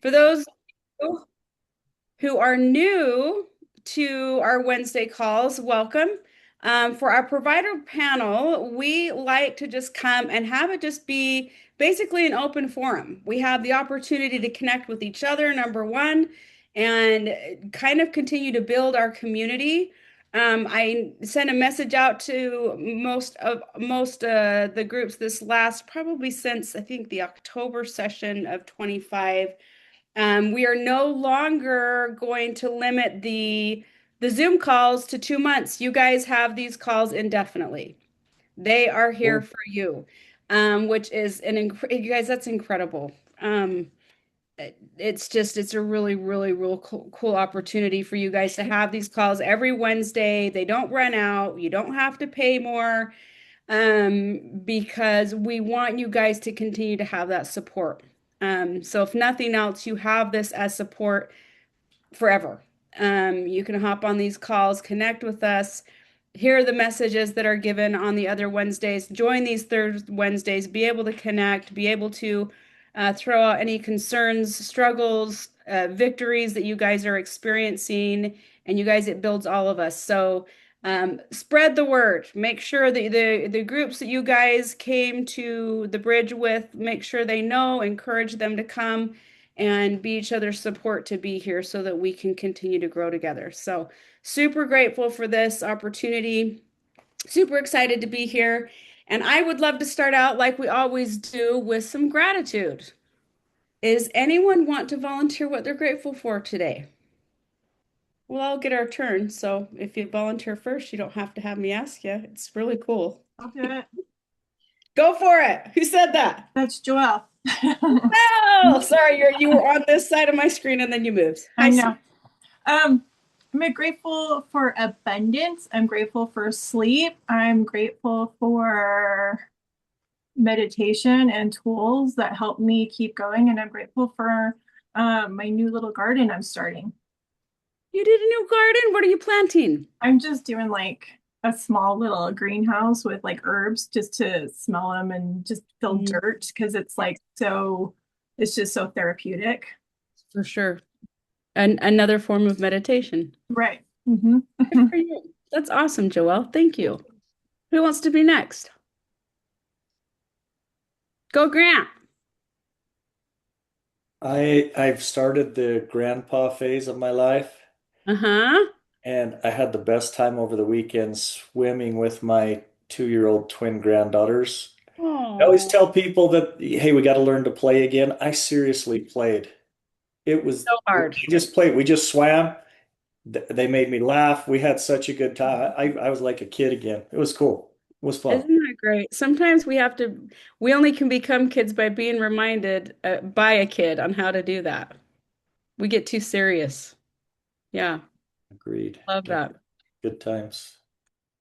For those who are new to our Wednesday calls, welcome. For our provider panel, we like to just come and have it just be basically an open forum. We have the opportunity to connect with each other, number one, and kind of continue to build our community. I sent a message out to most the groups this last probably since I think the October session of 25. We are no longer going to limit the Zoom calls to 2 months. You guys have these calls indefinitely. They are here Cool. for you, which is you guys, that's incredible. It's a real cool opportunity for you guys to have these calls every Wednesday. They don't run out. You don't have to pay more, because we want you guys to continue to have that support. So if nothing else, you have this as support forever. You can hop on these calls, connect with us, hear the messages that are given on the other Wednesdays, join these third Wednesdays, be able to connect, be able to throw out any concerns, struggles, victories that you guys are experiencing. And you guys, it builds all of us. So spread the word. Make sure that the groups that you guys came to the bridge with, make sure they know, encourage them to come and be each other's support to be here so that we can continue to grow together. So, super grateful for this opportunity. Super excited to be here. And I would love to start out like we always do with some gratitude. Is anyone want to volunteer what they're grateful for today? We'll all get our turn. So if you volunteer first, you don't have to have me ask you. It's really cool. I'll do it. Go for it. Who said that? That's Joelle. Oh, sorry, you were on this side of my screen and then you moved. I Hi, know. I'm grateful for abundance. I'm grateful for sleep. I'm grateful for meditation and tools that help me keep going. And I'm grateful for my new little garden I'm starting. You did a new garden? What are you planting? I'm just doing like a small little greenhouse with like herbs just to smell them and just feel dirt because it's like it's just so therapeutic. For sure. And another form of meditation. Right. Hmm. Good for you. That's awesome, Joelle. Thank you. Who wants to be next? Go, Grant. I've started the grandpa phase of my life, Uh-huh. and I had the best time over the weekend swimming with my 2-year-old twin granddaughters. I always Oh, tell people that, hey, we got to learn to play again. I seriously played. so We hard. just played. We just swam. They made me laugh. We had such a good time. I was like a kid again. It was cool. It was fun. Isn't that great? Sometimes we only can become kids by being reminded by a kid on how to do that. We get too serious. Yeah, Agreed. love Yeah, that. good times.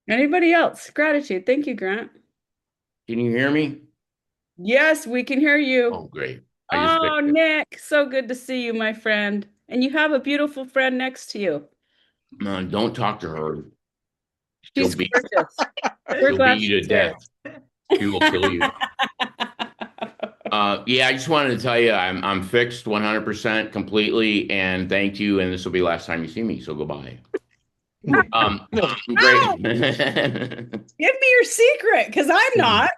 Anybody else? Gratitude. Thank you, Grant. Can you hear me? Yes, we can hear you. Oh, great. I just Oh, fixed it. Nick, so good to see you, my friend. And you have a beautiful friend next to you. Don't talk to her. She'll She's beat gorgeous. We're she'll beat glad you to she's here. death. She will kill you. Yeah, I just wanted to tell you I'm fixed 100% completely, and thank you. And this will be the last time you see me, so goodbye. Ow! Great. Give me your secret, because I'm not.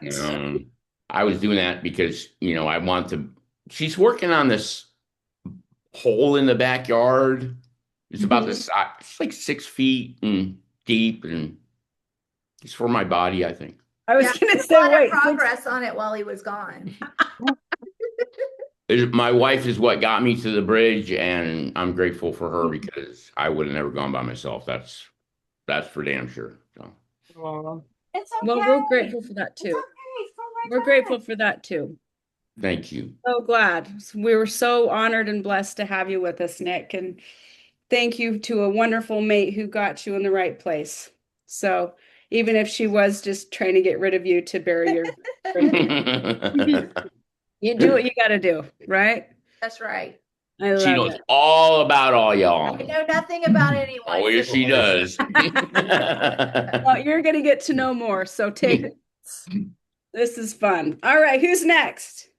I was doing that because I want to. She's working on this hole in the backyard. It's about the Mhm. size. It's like 6 feet and deep, and it's for my body, I think. I was Yeah, gonna a say, lot of wait, progress on it while he was gone. My wife is what got me to the bridge, and I'm grateful for her because I would have never gone by myself. That's for damn sure. So Aw. It's Well, we're okay. grateful for that It's too. okay. It's for We're my grateful time. for that too. thank you. So glad. We were so honored and blessed to have you with us, Nick. And thank you to a wonderful mate who got you in the right place. So even if she was just trying to get rid of you to bury your grandkids, you do what you got to do, right? That's right. I She love knows it. all about all I y'all. know nothing about anyone, Oh, so yes, don't she worry. does. Well, you're going to get to know more. So take this. This is fun. All right, who's next?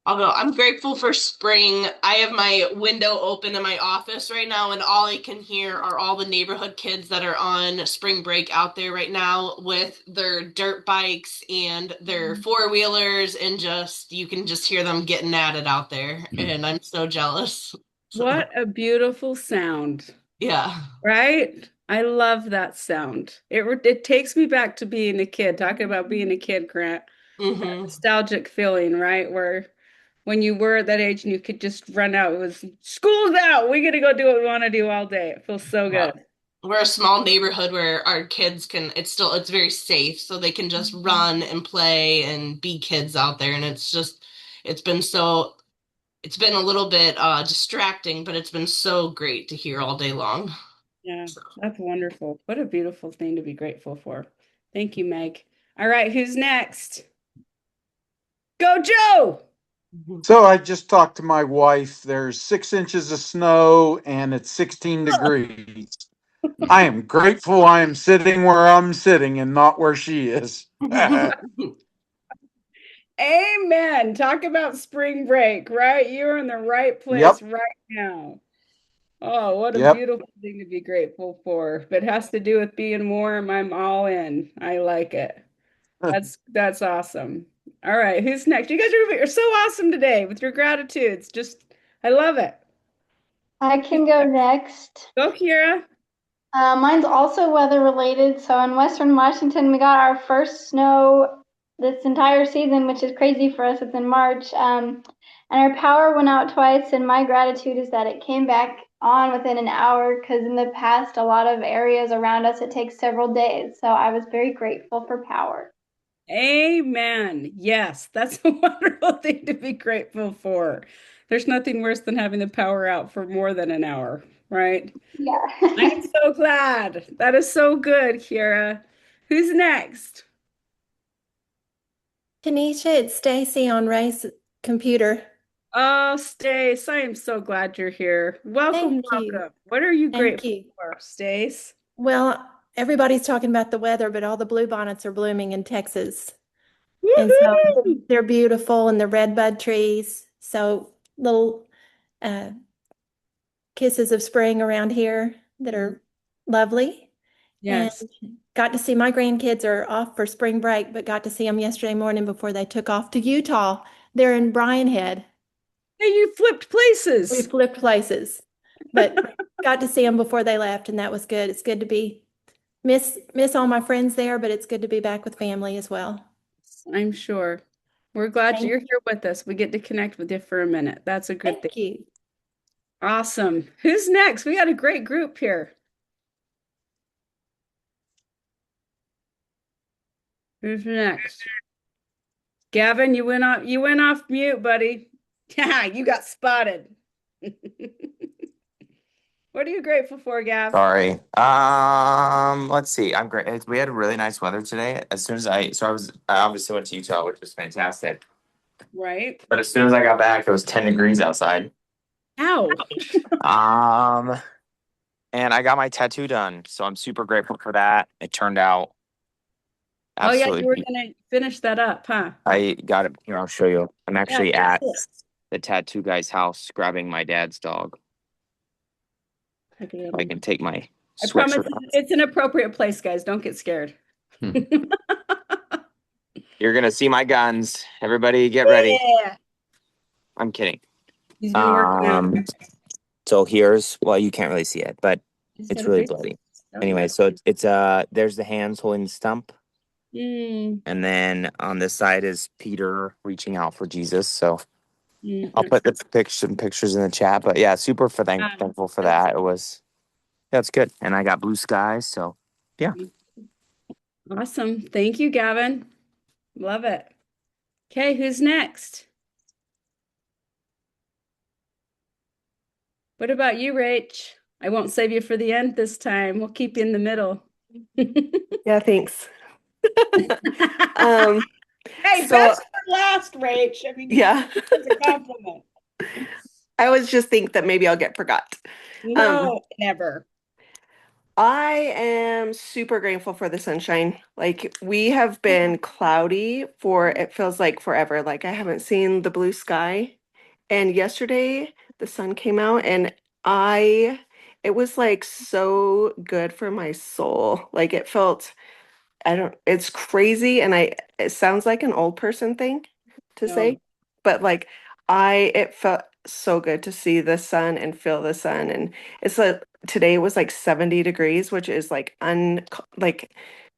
I'll go. I'm grateful for spring. I have my window open in my office right now, and all I can hear are all the neighborhood kids that are on spring break out there right now with their dirt bikes and their four-wheelers, and just you can just hear them getting at it out there, and I'm so jealous. What a beautiful sound, Yeah. right? I love that sound. It takes me back to being a kid, talking about being a kid, Grant. That hmm nostalgic feeling, right? Where when you were at that age and you could just run out, it was school's out. We got to go do what we want to do all day. It feels so Yeah. good. We're a small neighborhood where our kids can, it's very safe, so they can just run and play and be kids out there. And it's been so, it's been a little bit distracting, but it's been so great to hear all day long. Yeah, that's wonderful. What a beautiful thing to be grateful for. Thank you, Meg. All right, who's next? Go, Joe. So I just talked to my wife. There's 6 inches of snow and it's 16 degrees. I am grateful I am sitting where I'm sitting and not where she is. Amen. Talk about spring break, right? You're in the right place Yep, right now. Oh, what a yep. beautiful thing to be grateful for. If it has to do with being warm, I'm all in. I like it. That's awesome. All right, who's next? You guys are so awesome today with your gratitudes. Just I love it. I can go next. Go, Kira. Mine's also weather related. So in Western Washington, we got our first snow this entire season, which is crazy for us. It's in March. And our power went out twice. And my gratitude is that it came back on within an hour because in the past, a lot of areas around us, it takes several days. So I was very grateful for power. Amen. Yes, that's a wonderful thing to be grateful for. There's nothing worse than having the power out for more than an hour, right? Yeah. I'm so glad. That is so good, Kira. Who's next? Tanisha, it's Stacy on Ray's computer. Oh, Stace, I am so glad you're here. Welcome, Thank you. welcome. What are you Thank grateful you. for, Stace? Well, everybody's talking about the weather, but all the bluebonnets are blooming in Texas. And so Woohoo! they're beautiful and the redbud trees. So little kisses of spring around here that are lovely. And Yes. got to see my grandkids are off for spring break, but got to see them yesterday morning before they took off to Utah. They're in Bryan Head. Hey, you flipped We places. flipped places, but got to see them before they left, and that was good. It's good to be miss all my friends there, but it's good to be back with family as well. I'm sure. We're glad Thank you're here with us. We get to connect with you for a minute. That's a good thing. Thank you. Awesome. Who's next? We got a great group here. Who's next? Gavin, you went off mute, buddy. Yeah, you got spotted. What are you grateful for, Gav? Sorry. Let's see. I'm great. We had really nice weather today. I obviously went to Utah, which was fantastic. Right? But as soon as I got back, it was 10 degrees outside. Ow. Um, and I got my tattoo done, so I'm super grateful for that. It turned out Oh yeah, you were absolutely. gonna finish that up, huh? I got it here. I'll show you. I'm actually Yeah, at the tattoo guy's house grabbing my dad's dog. I can take my I promise sweatshirt off. it's an appropriate place, guys. Don't get scared. You're gonna see my guns. Everybody, get ready. Yeah. I'm kidding. He's been working out. So well, you can't really see it, but He's it's got a really face. bloody. Oh, Anyway, yeah. so it's there's the hands holding the stump, Mm, and then on this side is Peter reaching out for Jesus. So I'll mhm. put some pictures in the chat. But yeah, super thankful for that. That's good. And I got blue skies, so yeah. Awesome. Thank you, Gavin. Love it. Okay, who's next? What about you, Rach? I won't save you for the end this time. We'll keep you in the middle. Yeah, thanks. Hey, so best for last, Rach. I mean, yeah, it's a compliment. I always just think that maybe I'll get forgot. No, never. I am super grateful for the sunshine. Like we have been cloudy for it feels like forever. Like I haven't seen the blue sky. And yesterday the sun came out and I it was like so good for my soul. Like it felt I don't it's crazy and it sounds like an old person thing to No, say, but like I it felt so good to see the sun and feel the sun and it's like today was like 70 degrees, which is like like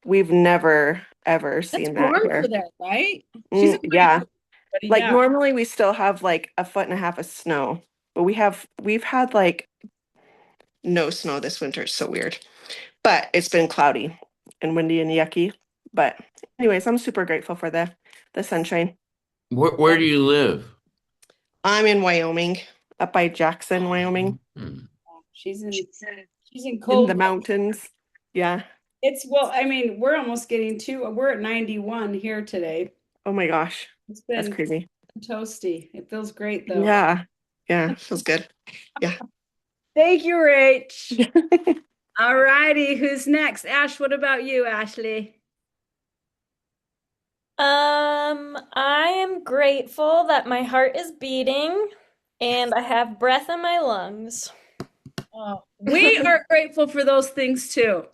we've never ever that's seen that warm for here. there, right? She's a quiet Yeah. girl, but Like yeah. normally we still have like a foot and a half of snow, but we've had like no snow this winter. It's so weird. But it's been cloudy and windy and yucky. But anyways, I'm super grateful for the sunshine. Where do you live? I'm in Wyoming, up by Jackson, Wyoming, Hmm. She's in in the cold. mountains. Yeah. It's well, I mean, we're almost getting to we're at 91 here today. Oh my gosh. It's That's been crazy. toasty. It feels great though. Yeah. Yeah. Feels good. Yeah. Thank you, Rach. All righty, who's next? Ash, what about you, Ashley? I am grateful that my heart is beating and I have breath in my lungs. Oh, we are grateful for those things too.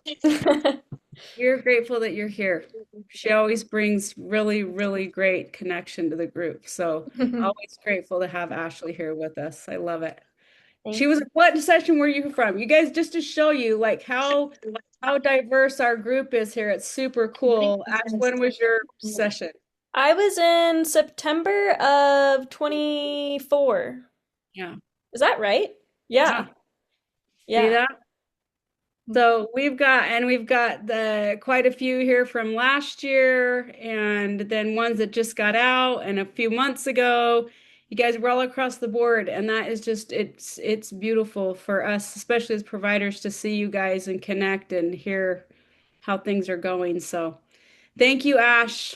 You're grateful that you're here. She always brings really, really great connection to the group. So always grateful to have Ashley here with us. I love it. She was, what session were you from? You guys, just to show you like how diverse our group is here. It's super cool. Ash, when was your session? I was in September of 24. Yeah. Is that right? Yeah. See Yeah. that? So we've got the quite a few here from last year and then ones that just got out and a few months ago. You guys were all across the board and that is just it's beautiful for us, especially as providers, to see you guys and connect and hear how things are going. So thank you, Ash.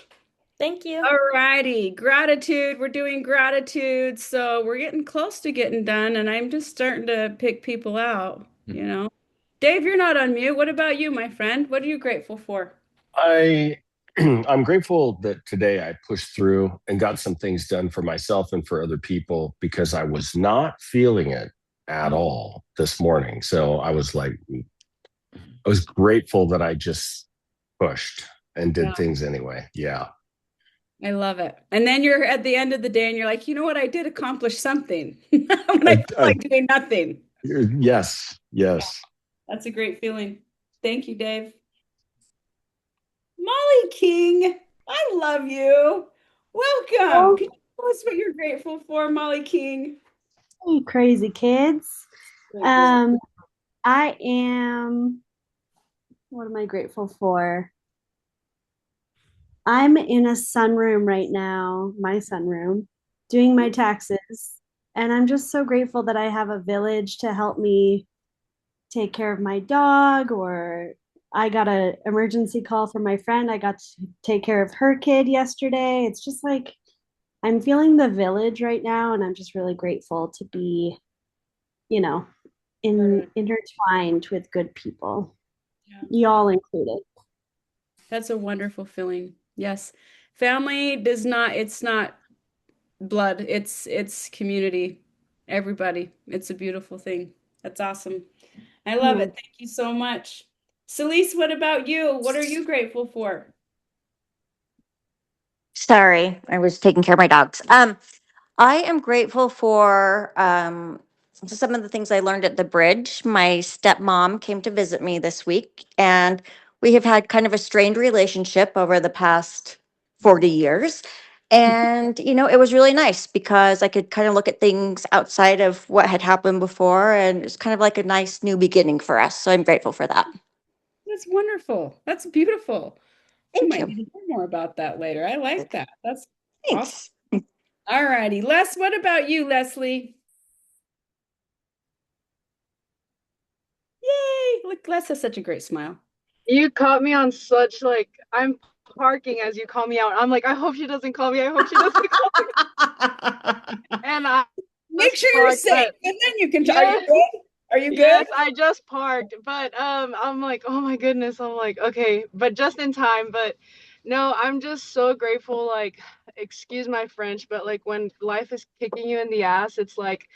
Thank you. All righty. Gratitude. We're doing gratitude. So we're getting close to getting done and I'm just starting to pick people out, you know. Dave, you're not on mute. What about you, my friend? What are you grateful for? I I'm grateful that today I pushed through and got some things done for myself and for other people because I was not feeling it at all this morning. So I was grateful that I just pushed and did Yeah. things anyway. Yeah. I love it. And then you're at the end of the day and you're like, you know what? I did accomplish something when I feel like doing nothing. Yes. Yes. That's a great feeling. Thank you, Dave. Molly King, I love you. Welcome. Can you tell us what you're grateful for, Molly King? Hey, crazy kids. Great girl. I am, what am I grateful for? I'm in a sunroom right now, my sunroom, doing my taxes. And I'm just so grateful that I have a village to help me take care of my dog, or I got an emergency call from my friend. I got to take care of her kid yesterday. It's just like I'm feeling the village right now, and I'm just really grateful to be, you know, intertwined with good people, y'all included. That's a wonderful feeling. Yes. Family does not, it's not blood. It's community. Everybody. It's a beautiful thing. That's awesome. I love it. Thank you so much. Celise, what about you? What are you grateful for? Sorry, I was taking care of my dogs. I am grateful for some of the things I learned at the bridge. My stepmom came to visit me this week, and we have had kind of a strained relationship over the past 40 years. And, it was really nice because I could kind of look at things outside of what had happened before, and it's kind of like a nice new beginning for us. So I'm grateful for that. That's wonderful. That's beautiful. We Thank might you. need to hear more about that later. I like that. That's awesome. Thanks. All righty. Les, what about you, Leslie? Yay! Look, Les has such a great smile. You caught me on such I'm parking as you call me out. I'm like, I hope she doesn't call me. I hope she doesn't call me. And I make sure you're safe, and then you can. Are you good? Are you good? Yes, I just parked, but I'm like, oh my goodness. I'm like, okay, but just in time. But no, I'm just so grateful. Like, excuse my French, but like when life is kicking you in the ass, it's like,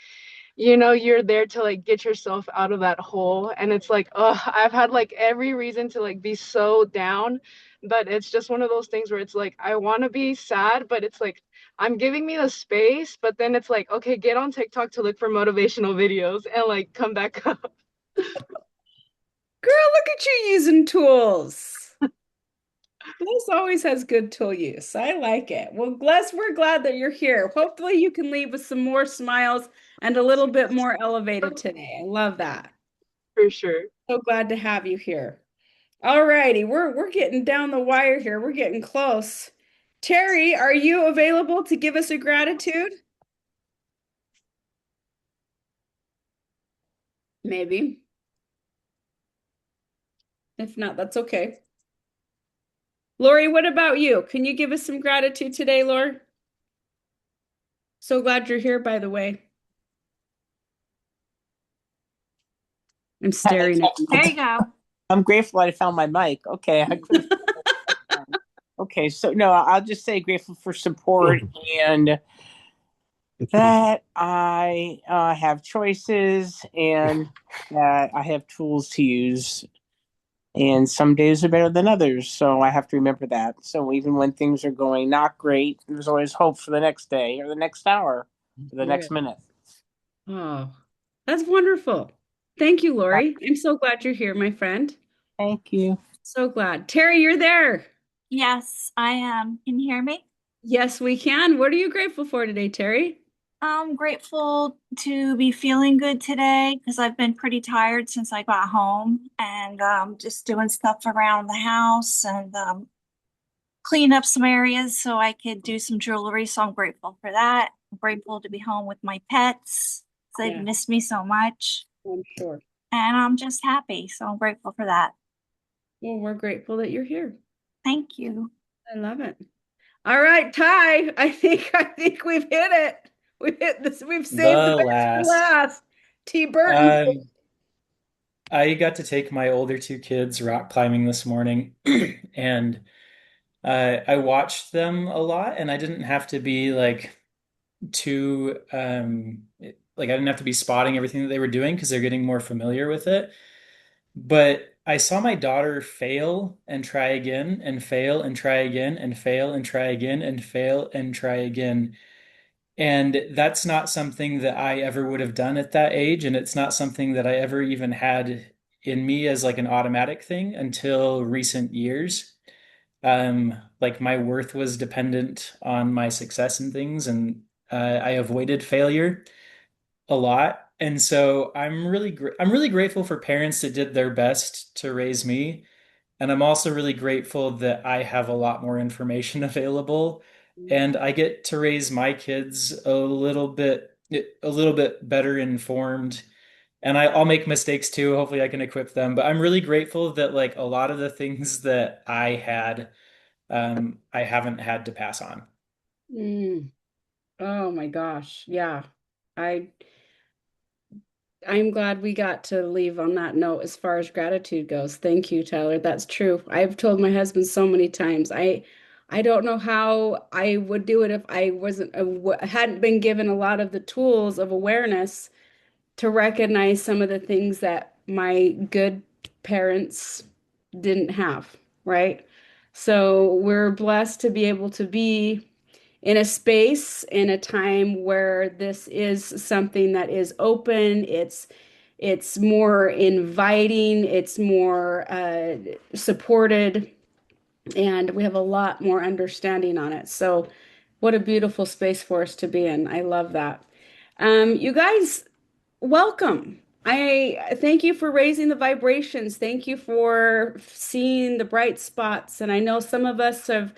you're there to like get yourself out of that hole. And it's like, oh, I've had like every reason to like be so down, but it's just one of those things where it's like I want to be sad, but it's like I'm giving me the space, but then it's like, okay, get on TikTok to look for motivational videos and like come back up. Girl, look at you using tools. Bless always has good tool use. I like it. Well, Bless, we're glad that you're here. Hopefully you can leave with some more smiles and a little bit more elevated today. I love that. For sure. So glad to have you here. All righty, we're getting down the wire here. We're getting close. Terry, are you available to give us a gratitude? Maybe. If not, that's okay. Lori, what about you? Can you give us some gratitude today, Lori? So glad you're here, by the way. I'm staring at you. There you go. I'm grateful I found my mic. Okay, I couldn't. Okay, so no, I'll just say grateful for support and that I have choices and that I have tools to use. And some days are better than others, so I have to remember that. So even when things are going not great, there's always hope for the next day or the next hour or the next minute. Oh, that's wonderful. Thank you, Lori. I'm so glad you're here, my friend. Thank you. So glad. Terry, you're there. Yes, I am. Can you hear me? Yes, we can. What are you grateful for today, Terry? I'm grateful to be feeling good today because I've been pretty tired since I got home and just doing stuff around the house and clean up some areas so I could do some jewelry. So I'm grateful for that. I'm grateful to be home with my pets. They've Yeah. missed me so much. I'm sure. And I'm just happy. So I'm grateful for that. Well, we're grateful that you're here. Thank you. I love it. All right, Ty. I think we've hit it. We've hit this. We've saved the The best for last. last. T. Burton. I got to take my older two kids rock climbing this morning, and I watched them a lot, and I didn't have to be like too like I didn't have to be spotting everything that they were doing because they're getting more familiar with it. But I saw my daughter fail and try again and fail and try again and fail and try again and fail and try again. And that's not something that I ever would have done at that age. And it's not something that I ever even had in me as like an automatic thing until recent years. Like my worth was dependent on my success and things, and I avoided failure a lot. And so I'm really grateful for parents that did their best to raise me. And I'm also really grateful that I have a lot more information available and I get to raise my kids a little bit better informed. And I'll make mistakes too. Hopefully I can equip them. But I'm really grateful that like a lot of the things that I had, I haven't had to pass on. Mm. Oh my gosh. Yeah. I I'm glad we got to leave on that note as far as gratitude goes. Thank you, Tyler. That's true. I've told my husband so many times. I don't know how I would do it if I wasn't hadn't been given a lot of the tools of awareness to recognize some of the things that my good parents didn't have, right? So we're blessed to be able to be in a space in a time where this is something that is open, it's more inviting, it's more supported, and we have a lot more understanding on it. So what a beautiful space for us to be in. I love that. You guys, welcome. I thank you for raising the vibrations. Thank you for seeing the bright spots. And I know some of us have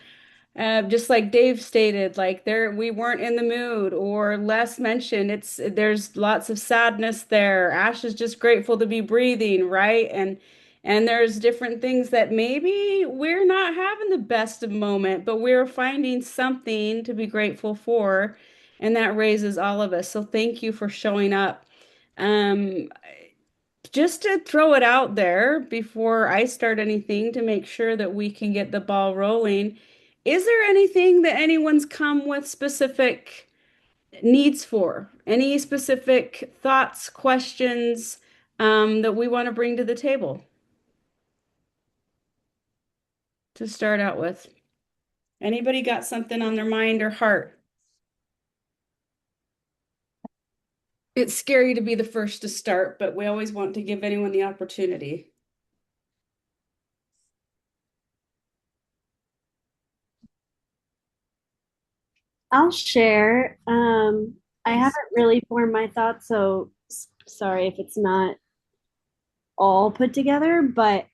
just like Dave stated, like there we weren't in the mood, or Les mentioned there's lots of sadness there. Ash is just grateful to be breathing, right? And there's different things that maybe we're not having the best of moment, but we're finding something to be grateful for, and that raises all of us. So thank you for showing up. Um, just to throw it out there before I start anything to make sure that we can get the ball rolling, is there anything that anyone's come with specific needs for? Any specific thoughts, questions, that we want to bring to the table to start out with? Anybody got something on their mind or heart? It's scary to be the first to start, but we always want to give anyone the opportunity. I'll share. I haven't really formed my thoughts, so sorry if it's not all put together, but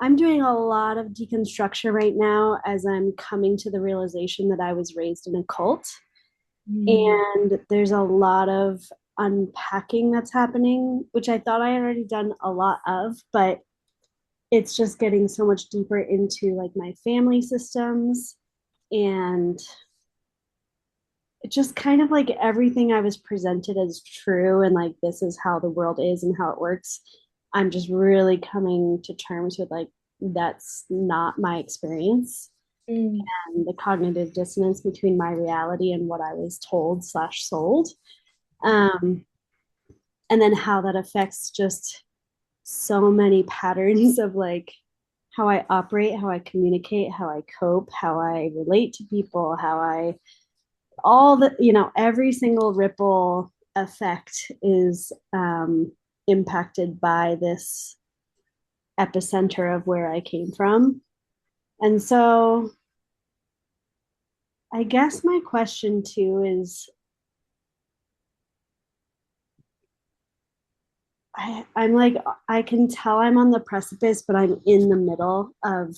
I'm doing a lot of deconstruction right now as I'm coming to the realization that I was raised in a cult. And there's a lot of unpacking that's happening, which I thought I had already done a lot of, but it's just getting so much deeper into like my family systems and it just kind of like everything I was presented as true and like this is how the world is and how it works. I'm just really coming to terms with like that's not my experience. And the cognitive dissonance between my reality and what I was told slash sold. And then how that affects just so many patterns of like how I operate, how I communicate, how I cope, how I relate to people, how I all the every single ripple effect is impacted by this epicenter of where I came from. And so I guess my question too is I'm like I can tell I'm on the precipice, but I'm in the middle of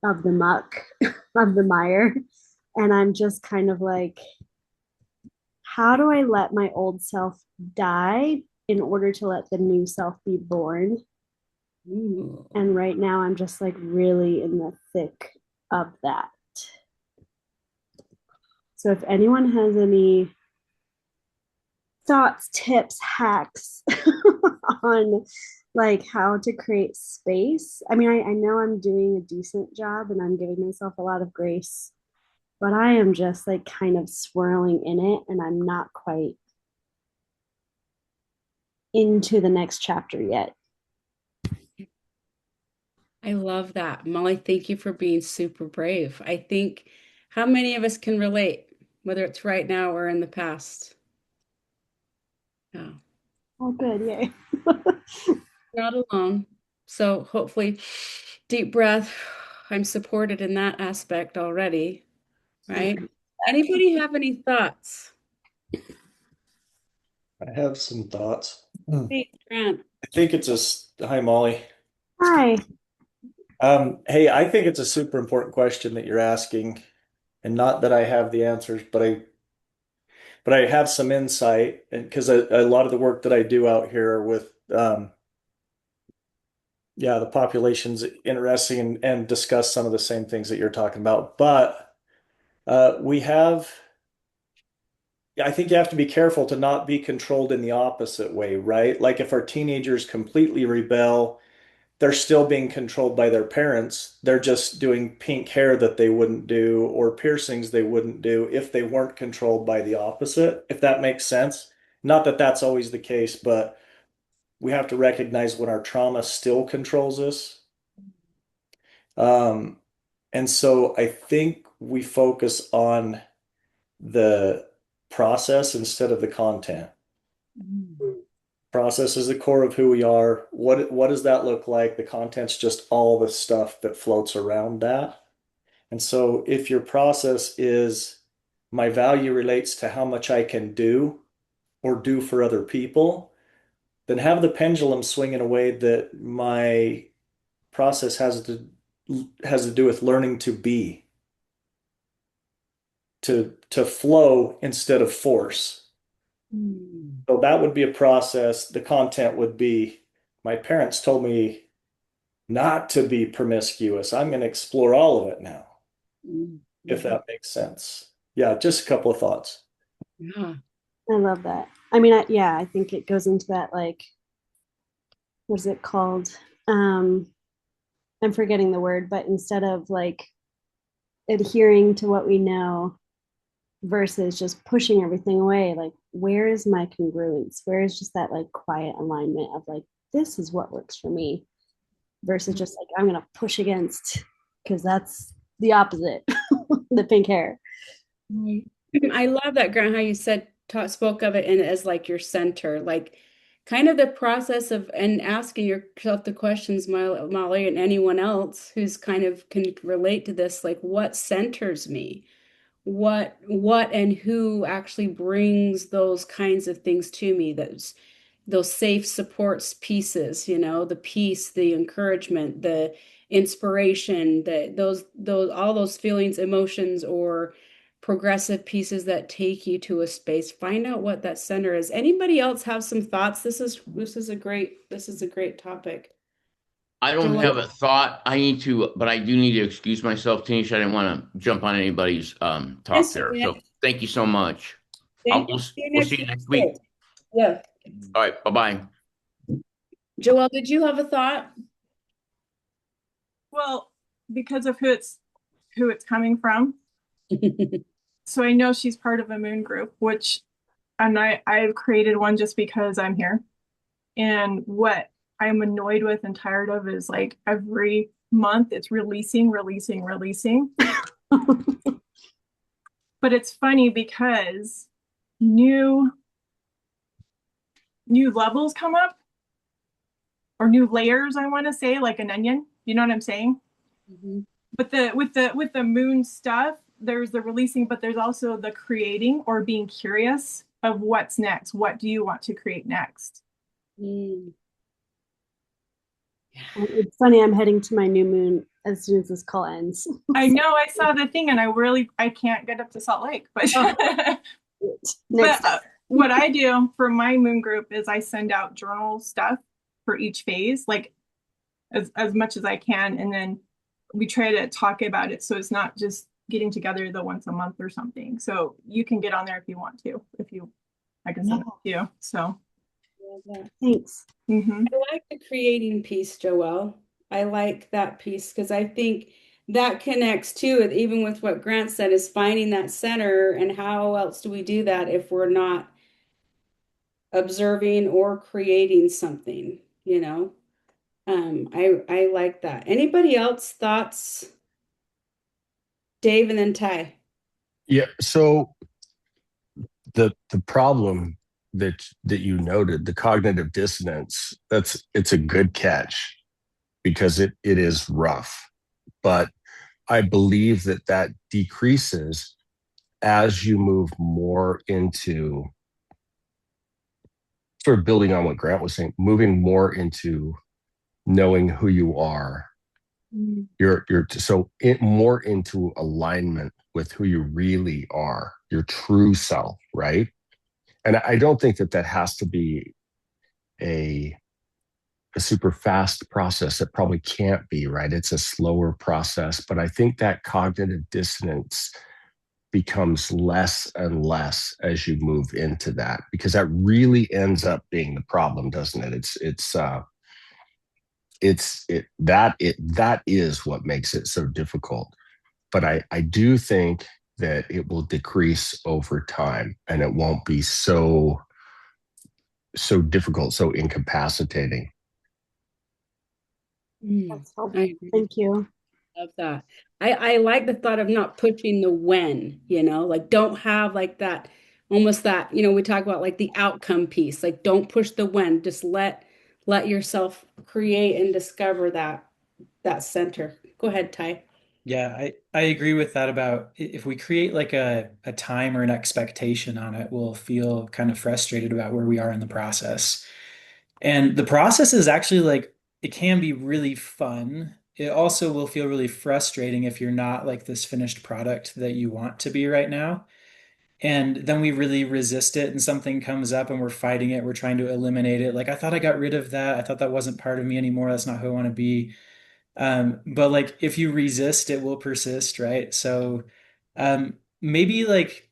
the muck, of the mire. And I'm just kind of like, how do I let my old self die in order to let the new self be born? Ooh. And right now I'm just like really in the thick of that. So if anyone has any thoughts, tips, hacks on like how to create space. I mean, I know I'm doing a decent job and I'm giving myself a lot of grace, but I am just like kind of swirling in it and I'm not quite into the next chapter yet. I love that. Molly, thank you for being super brave. I think how many of us can relate, whether it's right now or in the past? Yeah. Oh, good. Yay. Not alone. So hopefully, deep breath. I'm supported in that aspect already, right? Anybody have any thoughts? I have some thoughts. Hey, Grant. I think it's hi, Molly. Hi. Hey, I think it's a super important question that you're asking, and not that I have the answers, but I have some insight, and because a lot of the work that I do out here with yeah, the population's interesting and discuss some of the same things that you're talking about. But we have, I think you have to be careful to not be controlled in the opposite way, right? Like if our teenagers completely rebel, they're still being controlled by their parents. They're just doing pink hair that they wouldn't do or piercings they wouldn't do if they weren't controlled by the opposite, if that makes sense. Not that that's always the case, but we have to recognize when our trauma still controls us. Um, and so I think we focus on the process instead of the content. Process is the core of who we are. What does that look like? The content's just all the stuff that floats around that. And so if your process is my value relates to how much I can do or do for other people, then have the pendulum swing in a way that my process has to do with learning to be, to flow instead of force. So that would be a process. The content would be my parents told me not to be promiscuous. I'm going to explore all of it now, if that makes sense. Yeah, just a couple of thoughts. Yeah. I love that. I mean, yeah, I think it goes into that like what is it called? Um, I'm forgetting the word, but instead of like adhering to what we know versus just pushing everything away, like where is my congruence? Where is just that like quiet alignment of like, this is what works for me versus just like, I'm going to push against because that's the opposite, the pink hair. I love that, Grant, how you said spoke of it in as like your center, like kind of the process of and asking yourself the questions, Molly, and anyone else who's kind of can relate to this, like what centers me? What and who actually brings those kinds of things to me, those safe supports pieces, the peace, the encouragement, the inspiration, those all those feelings, emotions, or progressive pieces that take you to a space. Find out what that center is. Anybody else have some thoughts? This is a great topic. I don't have a thought. But I do need to excuse myself, Tanisha. I didn't want to jump on anybody's talk Yes, there. Nick. So thank you so much. Thank We'll you. see you next week. Yeah. All right. Bye-bye. Joelle, did you have a thought? Well, because of who it's coming from. So I know she's part of a moon group, and I've created one just because I'm here. And what I'm annoyed with and tired of is like every month it's releasing. But it's funny because new levels come up, or new layers, I want to say, like an onion. You know what I'm saying? But with the moon stuff, there's the releasing, but there's also the creating or being curious of what's next. What do you want to create next? It's funny, I'm heading to my new moon as soon as this call ends. I know, I saw the thing, and I can't get up to Salt Lake, but what I do for my moon group is I send out journal stuff for each phase, like as much as I can, and then we try to talk about it so it's not just getting together the once a month or something. So you can get on there if you want to, I can send it to you. So thanks. Mm-hmm. I like the creating piece, Joelle. I like that piece because I think that connects too, even with what Grant said, is finding that center. And how else do we do that if we're not observing or creating something, I like that. Anybody else thoughts? Dave and then Ty. Yeah. So the problem that you noted, the cognitive dissonance, it's a good catch because it is rough. But I believe that decreases as you move more into sort of building on what Grant was saying, moving more into knowing who you are. You're more into alignment with who you really are, your true self, right? And I don't think that has to be a super fast process. It probably can't be, right? It's a slower process, but I think that cognitive dissonance becomes less and less as you move into that, because that really ends up being the problem, doesn't it? That is what makes it so difficult. But I do think that it will decrease over time, and it won't be so difficult, so incapacitating. That's helpful. Thank you. Love that. I like the thought of not pushing the when, like don't have like that, almost that, we talk about like the outcome piece, like don't push the when, just let yourself create and discover that center. Go ahead, Ty. Yeah, I agree with that about if we create like a time or an expectation on it, we'll feel kind of frustrated about where we are in the process. And the process is actually like, it can be really fun. It also will feel really frustrating if you're not like this finished product that you want to be right now. And then we really resist it and something comes up and we're fighting it. We're trying to eliminate it. Like, I thought I got rid of that. I thought that wasn't part of me anymore. That's not who I want to be. But like if you resist, it will persist, right? So maybe like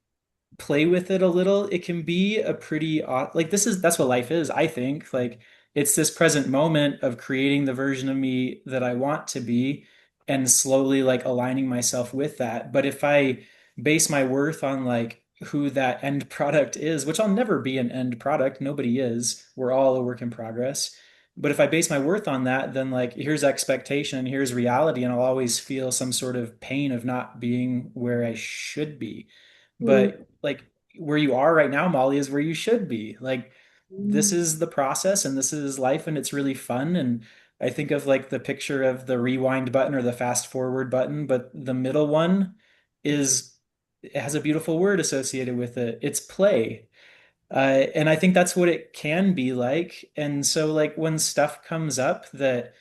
play with it a little. It can be a pretty odd, like that's what life is, I think. Like it's this present moment of creating the version of me that I want to be and slowly like aligning myself with that. But if I base my worth on like who that end product is, which I'll never be an end product, nobody is. We're all a work in progress. But if I base my worth on that, then like here's expectation, here's reality, and I'll always feel some sort of pain of not being where I should be. But like where you are right now, Molly, is where you should be. Like this is the process and this is life and it's really fun. And I think of like the picture of the rewind button or the fast forward button, but the middle one is it has a beautiful word associated with it. It's play. And I think that's what it can be like. And so, like, when stuff comes up that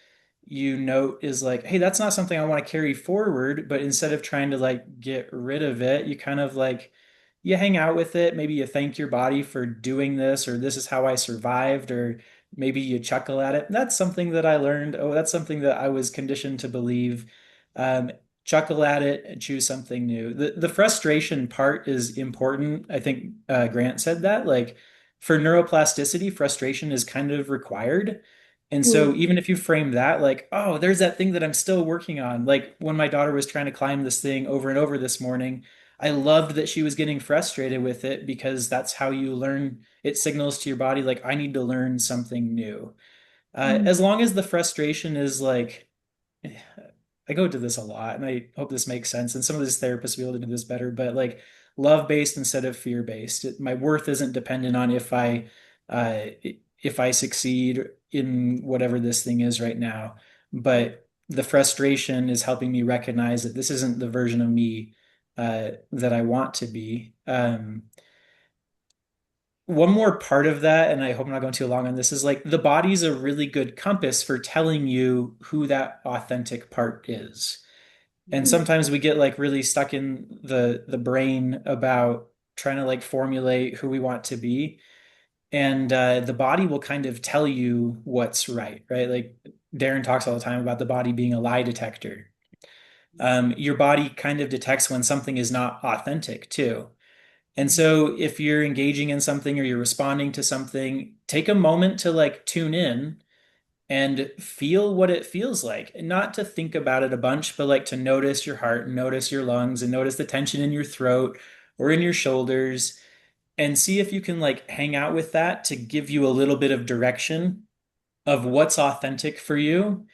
you note is like, hey, that's not something I want to carry forward, but instead of trying to like get rid of it, you kind of like, you hang out with it. Maybe you thank your body for doing this, or this is how I survived, or maybe you chuckle at it. That's something that I learned. Oh, that's something that I was conditioned to believe. Um, Chuckle at it and choose something new. The frustration part is important. I think Grant said that. Like for neuroplasticity, frustration is kind of required. And so even if you frame that like, oh, there's that thing that I'm still working on. Like when my daughter was trying to climb this thing over and over this morning, I loved that she was getting frustrated with it because that's how you learn. It signals to your body like I need to learn something new. As long as the frustration is like I go to this a lot and I hope this makes sense. And some of these therapists will be able to do this better, but like love based instead of fear based. My worth isn't dependent on uh, if I succeed in whatever this thing is right now. But the frustration is helping me recognize that this isn't the version of me that I want to be. One more part of that, and I hope I'm not going too long on this, is like the body's a really good compass for telling you who that authentic part is. And sometimes we get like really stuck in the brain about trying to like formulate who we want to be. And the body will kind of tell you what's right, right? Like Darren talks all the time about the body being a lie detector. Your body kind of detects when something is not authentic too. And so if you're engaging in something or you're responding to something, take a moment to like tune in and feel what it feels like. And not to think about it a bunch, but like to notice your heart and notice your lungs and notice the tension in your throat or in your shoulders and see if you can like hang out with that to give you a little bit of direction of what's authentic for you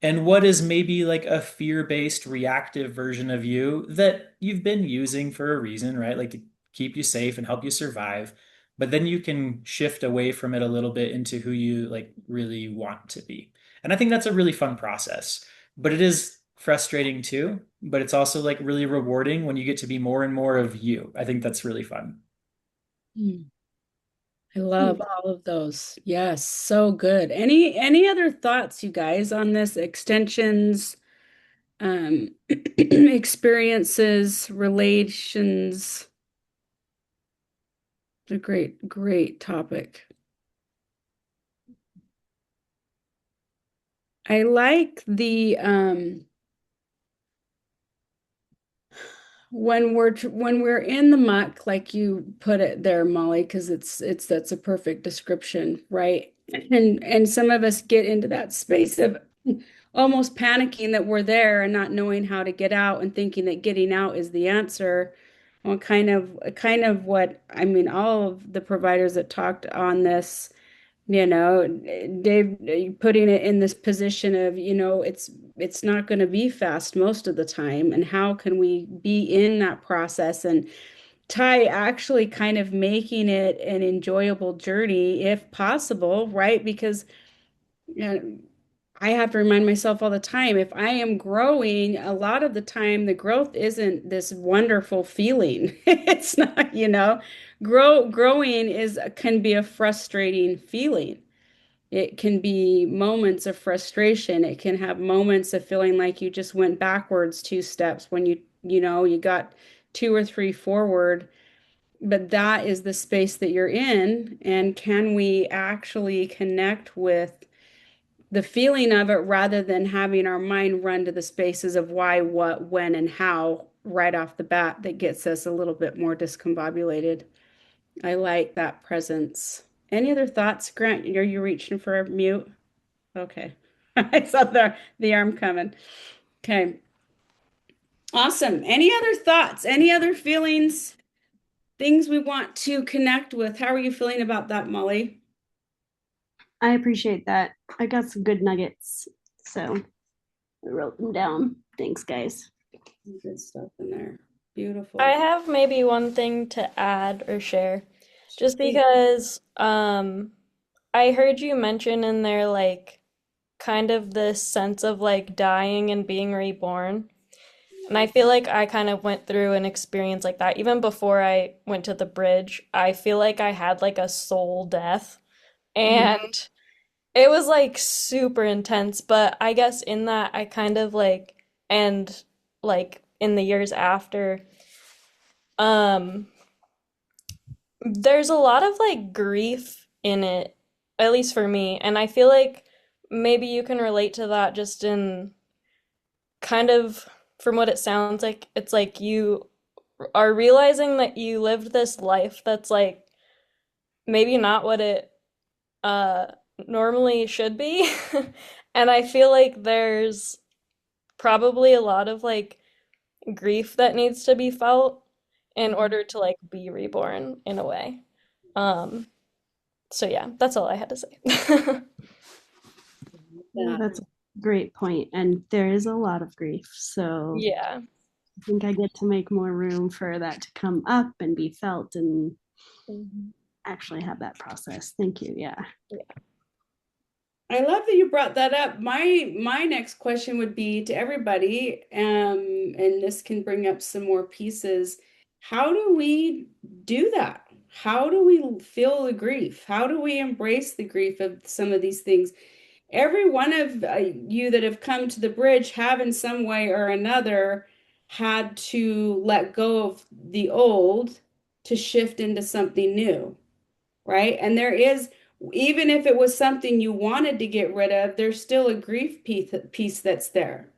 and what is maybe like a fear-based reactive version of you that you've been using for a reason, right? Like to keep you safe and help you survive. But then you can shift away from it a little bit into who you like really want to be. And I think that's a really fun process. But it is frustrating too, but it's also like really rewarding when you get to be more and more of you. I think that's really fun. I love all of those. Yes, so good. Any other thoughts, you guys, on this? Extensions, experiences, relations. It's a great topic. I like the when we're in the muck, like you put it there, Molly, because it's that's a perfect description, right? And some of us get into that space of almost panicking that we're there and not knowing how to get out and thinking that getting out is the answer. Well, kind of what I mean, all of the providers that talked on this, Dave putting it in this position of, it's not going to be fast most of the time. And how can we be in that process? And Ty actually kind of making it an enjoyable journey if possible, right? Because I have to remind myself all the time, if I am growing, a lot of the time the growth isn't this wonderful feeling. It's not, growing can be a frustrating feeling. It can be moments of frustration. It can have moments of feeling like you just went backwards 2 steps when you got 2 or 3 forward. But that is the space that you're in. And can we actually connect with the feeling of it rather than having our mind run to the spaces of why, what, when, and how right off the bat that gets us a little bit more discombobulated? I like that presence. Any other thoughts, Grant? Are you reaching for a mute? Okay. I saw the arm coming. Okay. Awesome. Any other thoughts? Any other feelings? Things we want to connect with? How are you feeling about that, Molly? I appreciate that. I got some good nuggets, so I wrote them down. Thanks, guys. Good stuff in there. Beautiful. I have maybe one thing to add or share, just because I heard you mention in there like kind of this sense of like dying and being reborn. And I feel like I kind of went through an experience like that. Even before I went to the bridge, I feel like I had like a soul death. And it was like super intense, but I guess in that I kind of like, and like in the years after, um, there's a lot of like grief in it, at least for me. And I feel like maybe you can relate to that just in kind of from what it sounds like. It's like you are realizing that you lived this life that's like maybe not what it uh normally should be. And I feel like there's probably a lot of like grief that needs to be felt in order to like be reborn in a way. Um so yeah, that's all I had to say. Yeah, that's a great point. And there is a lot of grief. So Yeah. I think I get to make more room for that to come up and be felt and actually have that process. Thank you. Yeah. I love that you brought that up. My next question would be to everybody, and this can bring up some more pieces. How do we do that? How do we feel the grief? How do we embrace the grief of some of these things? Every one of you that have come to the bridge have in some way or another had to let go of the old to shift into something new, right? And there is, even if it was something you wanted to get rid of, there's still a grief piece that's there.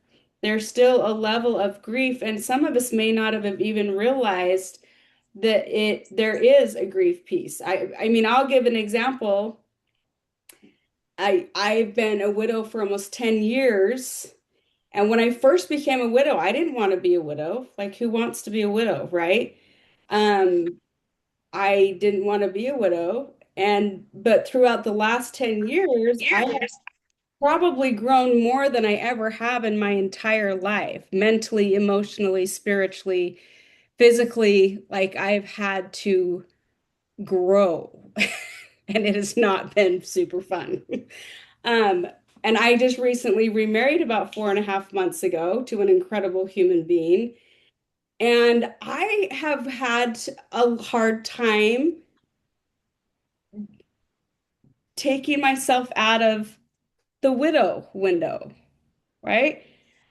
There's still a level of grief, and some of us may not have even realized that there is a grief piece. I mean, I'll give an example. I've been a widow for almost 10 years. And when I first became a widow, I didn't want to be a widow. Like, who wants to be a widow, right? Um, I didn't want to be a widow. But throughout the last 10 years, I have probably grown more than I ever have in my entire life, mentally, emotionally, spiritually, physically. Like, I've had to grow, and it has not been super fun. Um, and I just recently remarried about 4.5 months ago to an incredible human being. And I have had a hard time taking myself out of the widow window, right?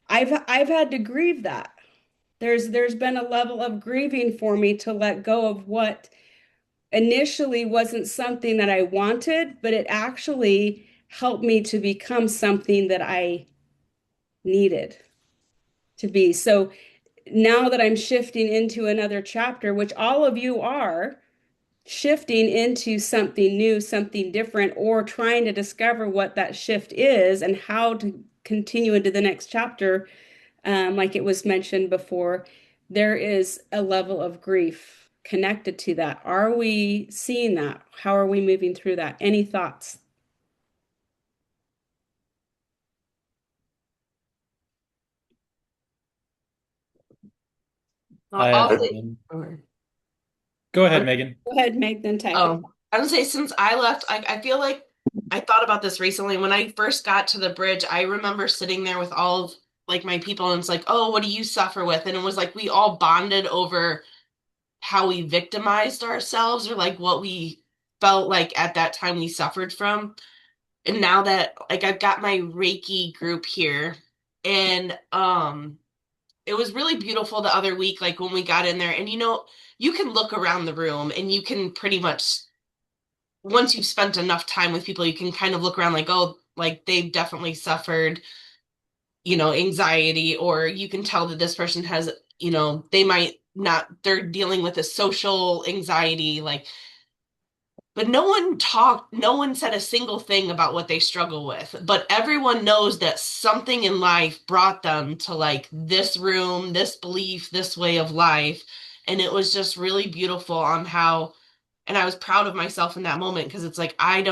I've had to grieve that. There's been a level of grieving for me to let go of what initially wasn't something that I wanted, but it actually helped me to become something that I needed to be. So now that I'm shifting into another chapter, which all of you are shifting into something new, something different, or trying to discover what that shift is and how to continue into the next chapter, like it was mentioned before, there is a level of grief connected to that. Are we seeing that? How are we moving through that? Any thoughts? I'll say, Go ahead, Megan. Go ahead, Meg, then Ty. I would say since I left, I feel like I thought about this recently. When I first got to the bridge, I remember sitting there with all of like my people, and it's like, oh, what do you suffer with? And it was like we all bonded over how we victimized ourselves or like what we felt like at that time we suffered from. And now that like I've got my Reiki group here, and it was really beautiful the other week, like when we got in there, and you can look around the room and you can pretty much, once you've spent enough time with people, you can kind of look around like, oh, like they've definitely suffered, anxiety, or you can tell that this person has, they might not, they're dealing with a social anxiety, like but no one said a single thing about what they struggle with. But everyone knows that something in life brought them to like this room, this belief, this way of life. And it was just really beautiful on how, and I was proud of myself in that moment because it's like, I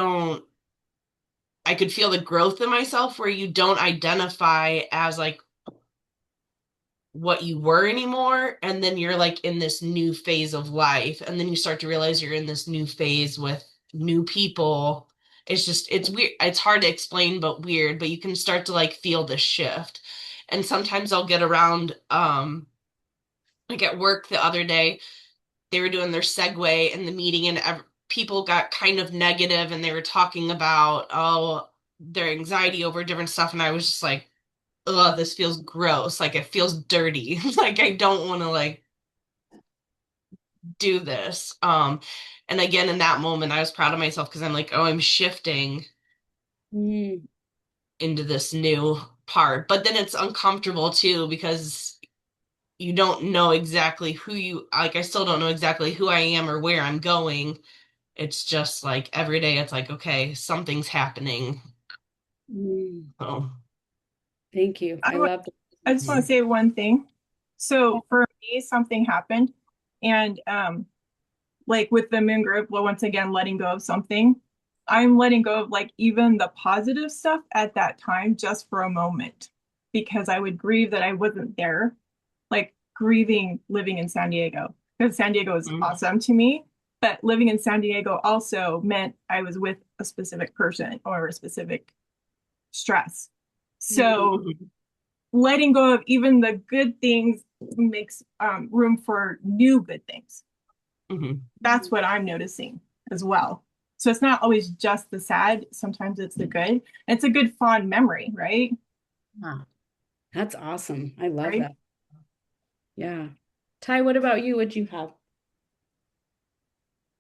could feel the growth in myself where you don't identify as like what you were anymore. And then you're like in this new phase of life. And then you start to realize you're in this new phase with new people. It's weird. It's hard to explain, but weird, but you can start to like feel the shift. And sometimes I'll get around, like at work the other day, they were doing their segue in the meeting and people got kind of negative and they were talking about, oh, their anxiety over different stuff. And I was just like, ugh, this feels gross. Like it feels dirty. Like I don't want to like do this. And again, in that moment, I was proud of myself because I'm like, oh, I'm shifting into this new part. But then it's uncomfortable too because you don't know exactly who you like. I still don't know exactly who I am or where I'm going. It's just like every day it's like, okay, something's happening. Oh, Thank you. I love that. I just want to say one thing. So for me, something happened, and like with the moon group, well, once again, letting go of something. I'm letting go of like even the positive stuff at that time just for a moment because I would grieve that I wasn't there, like grieving living in San Diego because San Diego is awesome to me. But living in San Diego also meant I was with a specific person or a specific stress. So letting go of even the good things makes room for new good things. That's what I'm noticing as well. So it's not always just the sad. Sometimes it's the good. It's a good fond memory, right? Wow. That's awesome. I love Right? that. Yeah. Ty, what about you? What'd you have?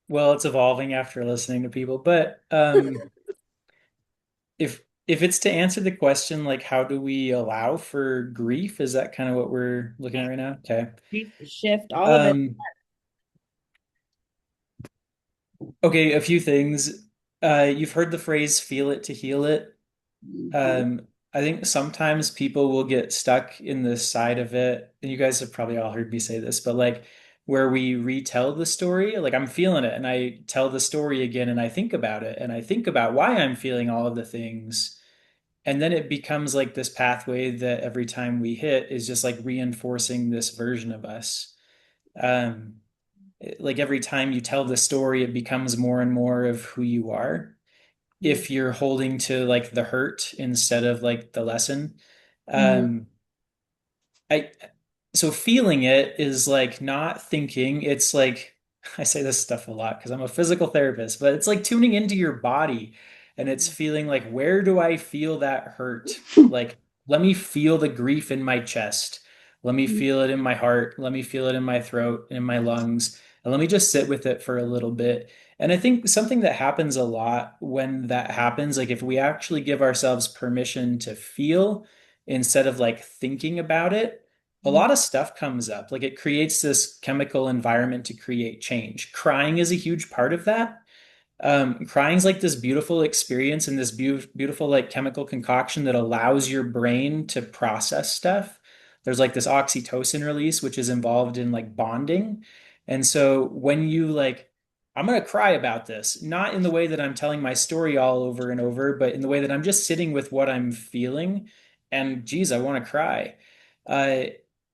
Well, it's evolving after listening to people, but if it's to answer the question like how do we allow for grief, is that kind of what we're looking at right now? Okay. Shift, all of it. Okay, a few things. You've heard the phrase feel it to heal it. I think sometimes people will get stuck in the side of it, and you guys have probably all heard me say this, but like where we retell the story, like I'm feeling it and I tell the story again and I think about it and I think about why I'm feeling all of the things. And then it becomes like this pathway that every time we hit is just like reinforcing this version of us. Um, like every time you tell the story, it becomes more and more of who you are. If you're holding to like the hurt instead of like the lesson. Um, I so feeling it is like not thinking. It's like I say this stuff a lot because I'm a physical therapist, but it's like tuning into your body and it's feeling like where do I feel that hurt? Like let me feel the grief in my chest. Let me feel it in my heart. Let me feel it in my throat, in my lungs. And let me just sit with it for a little bit. And I think something that happens a lot when that happens, like if we actually give ourselves permission to feel instead of like thinking about it, a lot of stuff comes up. Like it creates this chemical environment to create change. Crying is a huge part of that. Crying's like this beautiful experience and this beautiful like chemical concoction that allows your brain to process stuff. There's like this oxytocin release, which is involved in like bonding. And so when you like, I'm gonna cry about this, not in the way that I'm telling my story all over and over, but in the way that I'm just sitting with what I'm feeling. And geez, I want to cry. Uh,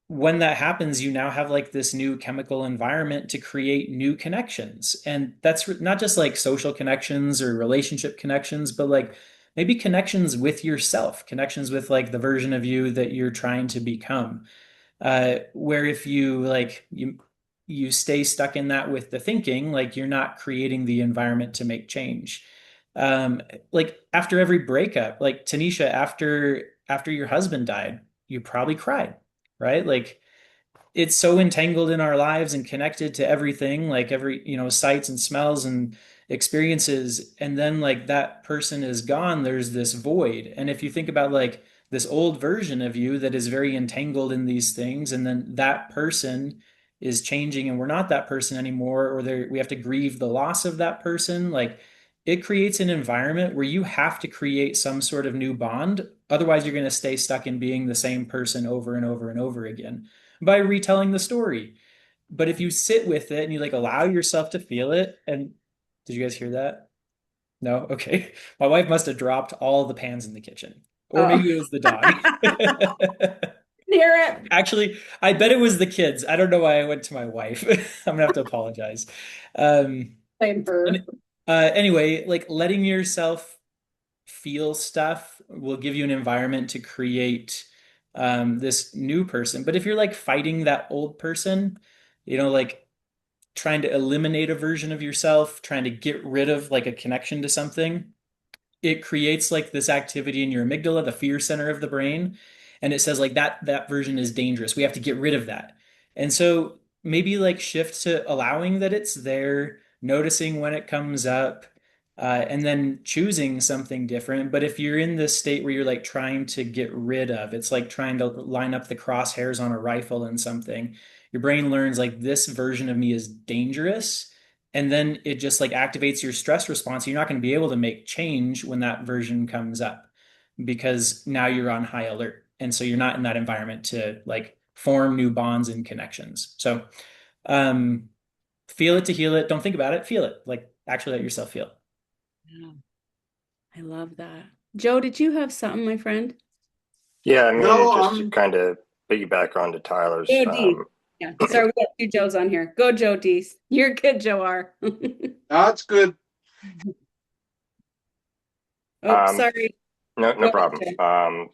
when that happens, you now have like this new chemical environment to create new connections. And that's not just like social connections or relationship connections, but like maybe connections with yourself, connections with like the version of you that you're trying to become. Where if you like, you stay stuck in that with the thinking, like you're not creating the environment to make change. Like after every breakup, like Tanisha, after your husband died, you probably cried, right? Like it's so entangled in our lives and connected to everything, like every, sights and smells and experiences. And then like that person is gone, there's this void. And if you think about like this old version of you that is very entangled in these things, and then that person is changing and we're not that person anymore, or we have to grieve the loss of that person, like it creates an environment where you have to create some sort of new bond. Otherwise, you're going to stay stuck in being the same person over and over and over again by retelling the story. But if you sit with it and you like allow yourself to feel it, and did you guys hear that? No? Okay. My wife must have dropped all the pans in the kitchen. Or maybe it was the dog. Hear it. Actually, I bet it was the kids. I don't know why I went to my wife. I'm gonna have to apologize. Blame her. Anyway, like letting yourself feel stuff will give you an environment to create this new person. But if you're like fighting that old person, like trying to eliminate a version of yourself, trying to get rid of like a connection to something, it creates like this activity in your amygdala, the fear center of the brain, and it says like that version is dangerous. We have to get rid of that. And so maybe like shift to allowing that it's there, noticing when it comes up, and then choosing something different. But if you're in this state where you're like trying to get rid of, it's like trying to line up the crosshairs on a rifle and something. Your brain learns like this version of me is dangerous, and then it just like activates your stress response. You're not going to be able to make change when that version comes up because now you're on high alert. And so you're not in that environment to like form new bonds and connections. So um, feel it to heal it. Don't think about it. Feel it. Like actually let yourself feel. Yeah. I love that. Joe, did you have something, my friend? Yeah, I mean, No, just to kind of piggyback onto Tyler's, Joe D. Yeah. Sorry, we got two Joes on here. Go, Joe D. You're good, Joe R. that's good. Oh, sorry. no Go ahead, problem. Joe.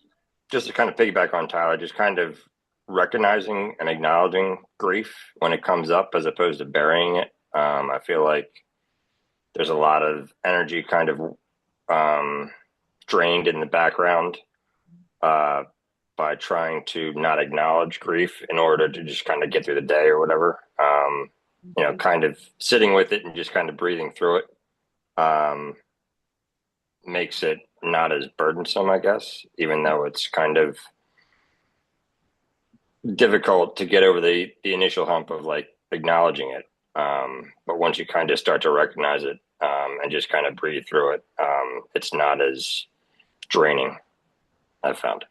Just to kind of piggyback on Tyler, just kind of recognizing and acknowledging grief when it comes up as opposed to burying it. I feel like there's a lot of energy kind of drained in the background by trying to not acknowledge grief in order to just kind of get through the day or whatever. Kind of sitting with it and just kind of breathing through it makes it not as burdensome, I guess, even though it's kind of difficult to get over the initial hump of like acknowledging it. But once you kind of start to recognize it and just kind of breathe through it, it's not as draining, I've found.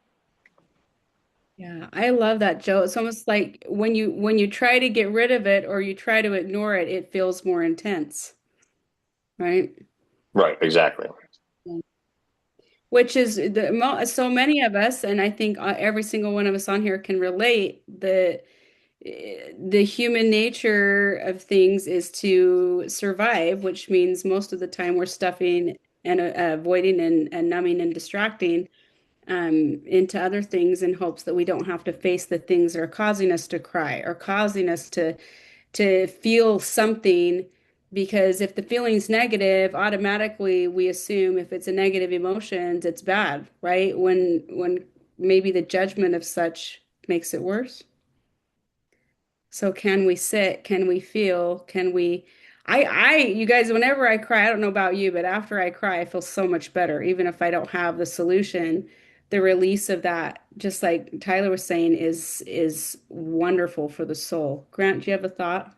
Yeah, I love that, Joe. It's almost like when you try to get rid of it or you try to ignore it, it feels more intense, right? Right, exactly. Which is so many of us, and I think every single one of us on here can relate. The human nature of things is to survive, which means most of the time we're stuffing and avoiding and numbing and distracting into other things in hopes that we don't have to face the things that are causing us to cry or causing us to feel something. Because if the feeling's negative, automatically we assume if it's a negative emotions, it's bad, right? When maybe the judgment of such makes it worse. So can we sit? Can we feel? Can we you guys, whenever I cry, I don't know about you, but after I cry, I feel so much better. Even if I don't have the solution, the release of that, just like Tyler was saying, is wonderful for the soul. Grant, do you have a thought?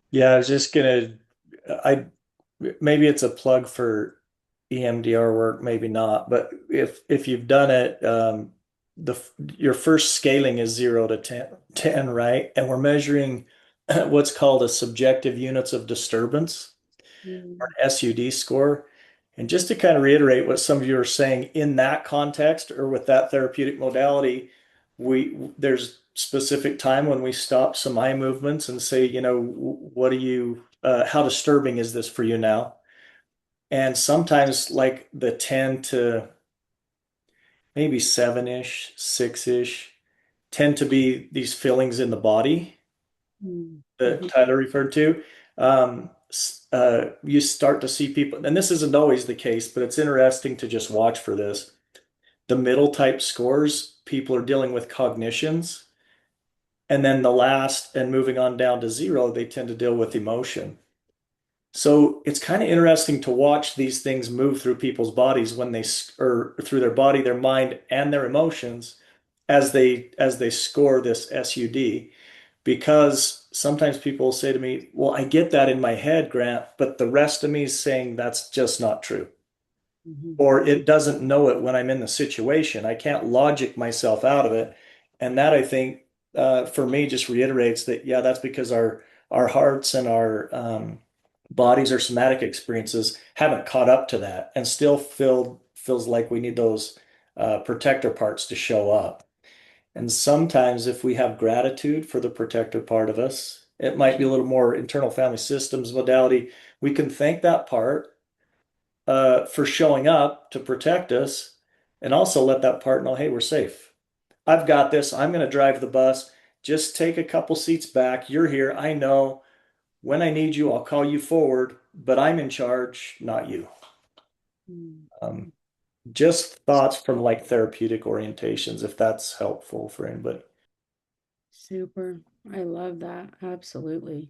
Yeah, I was just I maybe it's a plug for EMDR work, maybe not, but if you've done it, the your first scaling is 0 to 10, right? And we're measuring what's called a subjective units of disturbance, or an SUD score. And just to kind of reiterate what some of you are saying in that context or with that therapeutic modality, there's specific time when we stop some eye movements and say, what do you, how disturbing is this for you now? And sometimes like the 10 to maybe 7-ish, 6-ish tend to be these feelings in the body that Tyler referred to. You start to see people, and this isn't always the case, but it's interesting to just watch for this. The middle type scores, people are dealing with cognitions. And then the last and moving on down to 0, they tend to deal with emotion. So it's kind of interesting to watch these things move through people's bodies or through their body, their mind, and their emotions as they score this SUD. because sometimes people say to me, well, I get that in my head, Grant, but the rest of me is saying that's just not true. Or it doesn't know it when I'm in the situation. I can't logic myself out of it. And that I think for me just reiterates that, yeah, that's because our hearts and our bodies or somatic experiences haven't caught up to that and still feels like we need those protector parts to show up. And sometimes if we have gratitude for the protector part of us, it might be a little more internal family systems modality. We can thank that part for showing up to protect us and also let that part know, hey, we're safe. I've got this. I'm going to drive the bus. Just take a couple seats back. You're here. I know when I need you, I'll call you forward, but I'm in charge, not you. Just thoughts from like therapeutic orientations, if that's helpful for anybody. Super. I love that. Absolutely.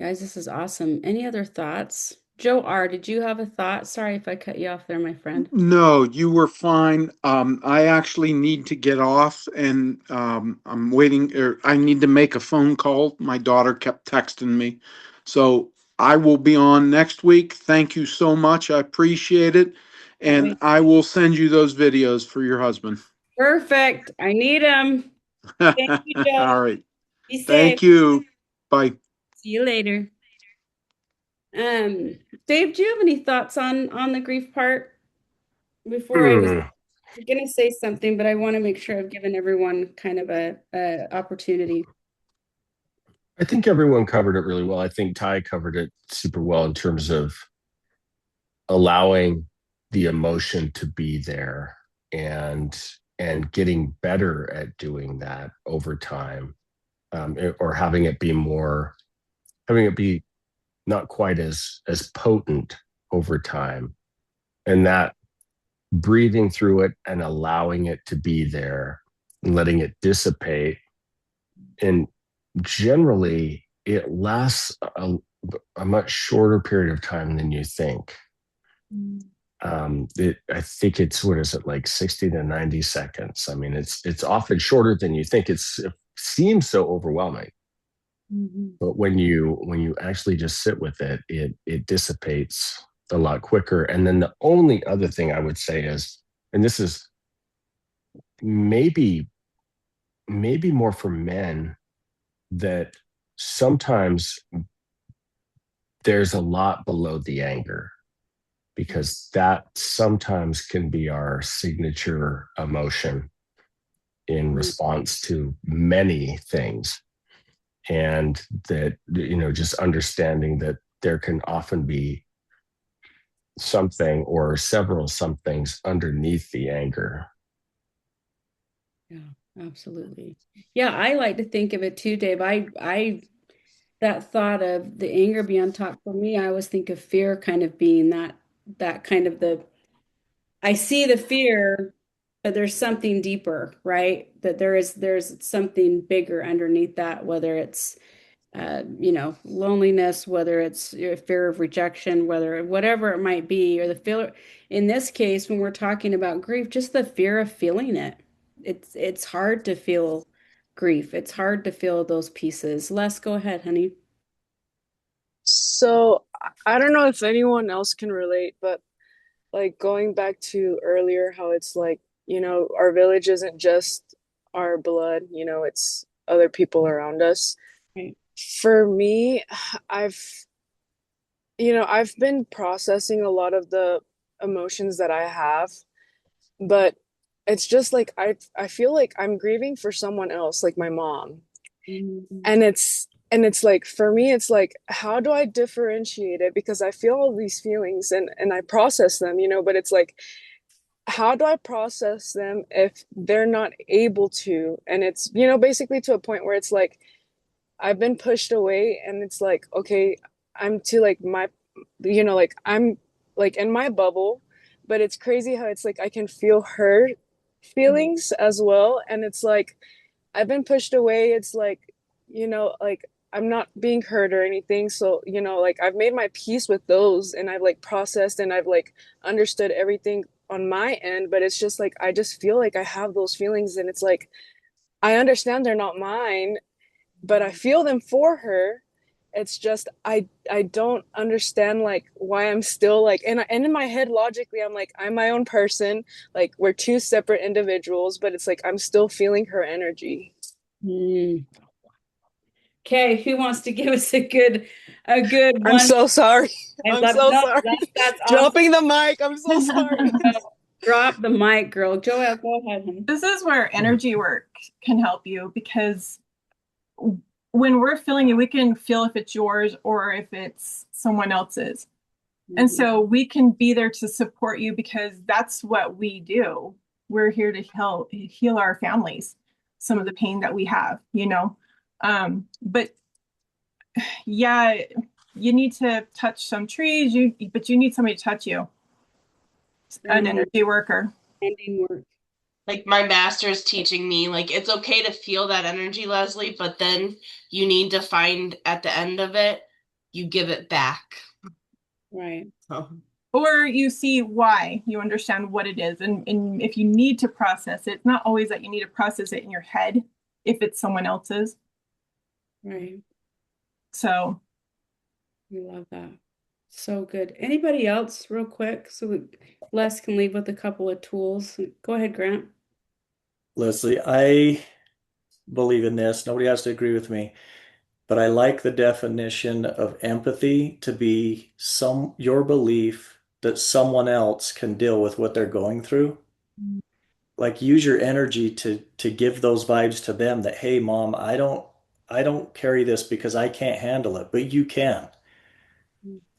Guys, this is awesome. Any other thoughts? Joe R., did you have a thought? Sorry if I cut you off there, my friend. No, you were fine. I actually need to get off and I'm waiting, or I need to make a phone call. My daughter kept texting me. So I will be on next week. Thank you so much. I appreciate it. And I will send you those videos for your husband. Perfect. I need them. Thank you, Joe. All right. Be safe. Thank you. Bye. See you later. Dave, do you have any thoughts on the grief part? Before I was gonna say something, but I want to make sure I've given everyone kind of a opportunity. I think everyone covered it really well. I think Ty covered it super well in terms of allowing the emotion to be there and getting better at doing that over time, or having it be not quite as potent over time, and that breathing through it and allowing it to be there and letting it dissipate. And generally, it lasts a much shorter period of time than you think. I think it's, what is it, like 60 to 90 seconds. I mean, it's often shorter than you think. It seems so overwhelming. But when you actually just sit with it, it dissipates a lot quicker. And then the only other thing I would say is, and this is maybe more for men, that sometimes there's a lot below the anger, because that sometimes can be our signature emotion in response to many things. And that, just understanding that there can often be something or several somethings underneath the anger. Yeah, absolutely. Yeah, I like to think of it too, Dave. I that thought of the anger being on top, for me, I always think of fear kind of being that kind of I see the fear, but there's something deeper, right? That there's something bigger underneath that, whether it's loneliness, whether it's fear of rejection, whatever it might be, or the fear. In this case, when we're talking about grief, just the fear of feeling it. It's hard to feel grief. It's hard to feel those pieces. Les, go ahead, honey. So I don't know if anyone else can relate, but like going back to earlier, how it's like, our village isn't just our blood, it's other people around us. Right. For me, I've, I've been processing a lot of the emotions that I have, but it's just like I feel like I'm grieving for someone else, like my mom. And it's like, for me, it's like, how do I differentiate it? Because I feel all these feelings and I process them, but it's like, how do I process them if they're not able to? And it's, basically to a point where it's like I've been pushed away, and it's like, okay, I'm to like like I'm like in my bubble, but it's crazy how it's like I can feel her feelings as well. And it's like I've been pushed away. It's like, like I'm not being heard or anything. So, like I've made my peace with those, and I've like processed, and I've like understood everything on my end. But it's just like, I just feel like I have those feelings, and it's like, I understand they're not mine. but I feel them for her. It's just I don't understand like why I'm still like, and in my head logically I'm like, I'm my own person, like we're two separate individuals, but it's like I'm still feeling her energy. Okay, who wants to give us a good I'm one? so sorry. I I'm love so no, sorry. that's awesome. Dropping the mic. I'm so sorry. Drop the mic, girl. Joelle, go ahead, honey. This is where energy work can help you because when we're feeling it, we can feel if it's yours or if it's someone else's. And so we can be there to support you because that's what we do. We're here to heal our families, some of the pain that we have, you know. But yeah, you need to touch some trees, but you need somebody to touch you. An energy worker. Ending work. Like my master's teaching me, like it's okay to feel that energy, Leslie, but then you need to find at the end of it, you give it back. Right. Or you see why, you understand what it is. And if you need to process it, it's not always that you need to process it in your head if it's someone else's. Right. So we love that. So good. Anybody else, real quick, so Les can leave with a couple of tools. Go ahead, Grant. Leslie, I believe in this. Nobody has to agree with me, but I like the definition of empathy to be your belief that someone else can deal with what they're going through. Like use your energy to give those vibes to them that, hey, mom, I don't carry this because I can't handle it, but you can.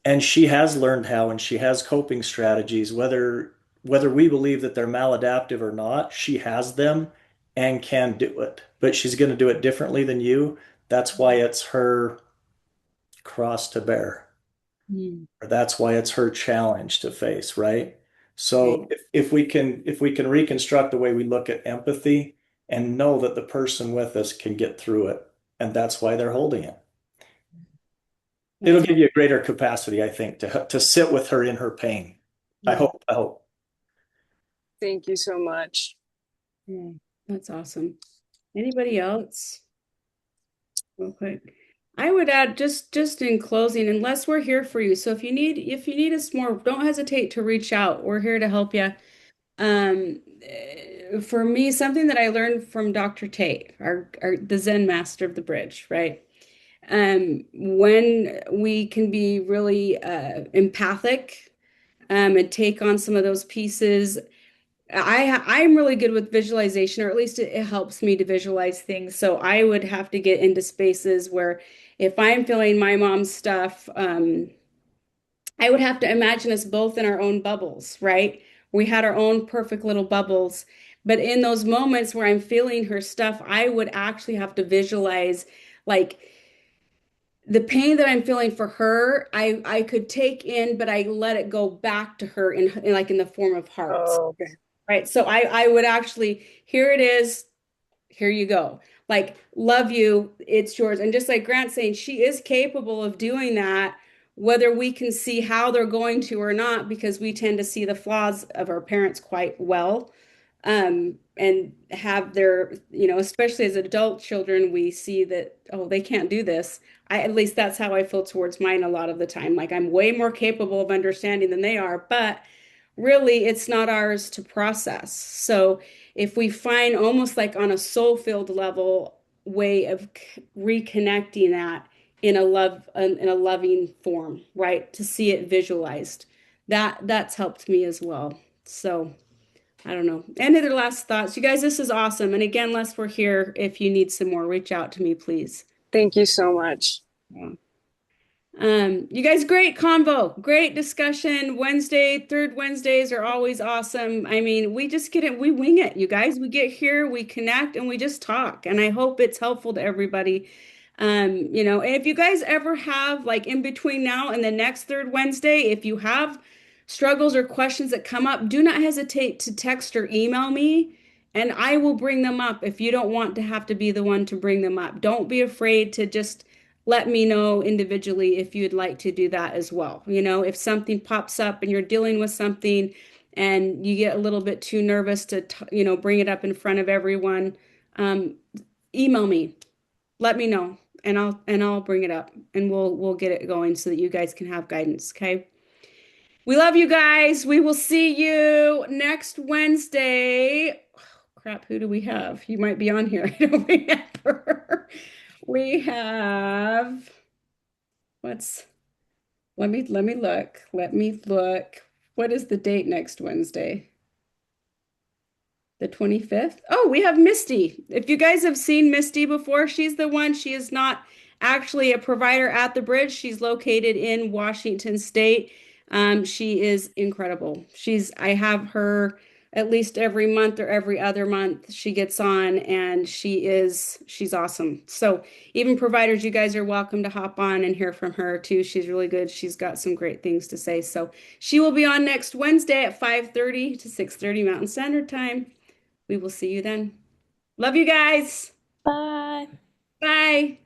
And she has learned how, and she has coping strategies, whether we believe that they're maladaptive or not, she has them and can do it. But she's going to do it differently than you. That's why it's her cross to bear. Or that's why it's her challenge to face, right? So if we can reconstruct the way we look at empathy and know that the person with us can get through it, and that's why they're holding it. It'll give you a greater capacity, I think, to sit with her in her pain. I hope. Thank you so much. Yeah, that's awesome. Anybody else? Real quick. I would add just in closing, unless we're here for you. So if you need us more, don't hesitate to reach out. We're here to help you. For me, something that I learned from Dr. Tate, the Zen master of the bridge, right? When we can be really empathic, and take on some of those pieces. I'm really good with visualization, or at least it helps me to visualize things. So I would have to get into spaces where if I'm feeling my mom's stuff, I would have to imagine us both in our own bubbles, right? We had our own perfect little bubbles. But in those moments where I'm feeling her stuff, I would actually have to visualize like the pain that I'm feeling for her, I could take in, but I let it go back to her in like in the form of hearts. Oh, okay. Right. So I would actually, here it is, here you go. Like, love you, it's yours. And just like Grant's saying, she is capable of doing that, whether we can see how they're going to or not, because we tend to see the flaws of our parents quite well. And have especially as adult children, we see that, oh, they can't do this. At least that's how I feel towards mine a lot of the time. Like I'm way more capable of understanding than they are, but really it's not ours to process. So if we find almost like on a soul filled level way of reconnecting that in a loving form, right? To see it visualized. That's helped me as well. So I don't know. Any other last thoughts? You guys, this is awesome. And again, Les, we're here. If you need some more, reach out to me, please. Thank you so much. Yeah. You guys, great convo, great discussion. Third Wednesdays are always awesome. I mean, we just get it, we wing it, you guys. We get here, we connect, and we just talk. And I hope it's helpful to everybody. And if you guys ever have like in between now and the next third Wednesday, if you have struggles or questions that come up, do not hesitate to text or email me. And I will bring them up if you don't want to have to be the one to bring them up. Don't be afraid to just let me know individually if you'd like to do that as well. If something pops up and you're dealing with something and you get a little bit too nervous to, bring it up in front of everyone, email me. let me know and I'll bring it up and we'll get it going so that you guys can have guidance, okay? We love you guys. We will see you next Wednesday. Oh, crap, who do we have? You might be on here. I don't remember. We have what's let me look. Let me look. What is the date next Wednesday? The 25th? Oh, we have Misty. If you guys have seen Misty before, she's the one. She is not actually a provider at the bridge. She's located in Washington State. She is incredible. I have her at least every month or every other month. She gets on and she's awesome. So even providers, you guys are welcome to hop on and hear from her too. She's really good. She's got some great things to say. So she will be on next Wednesday at 5:30 to 6:30 Mountain Standard Time. We will see you then. Love you guys. Bye. Bye.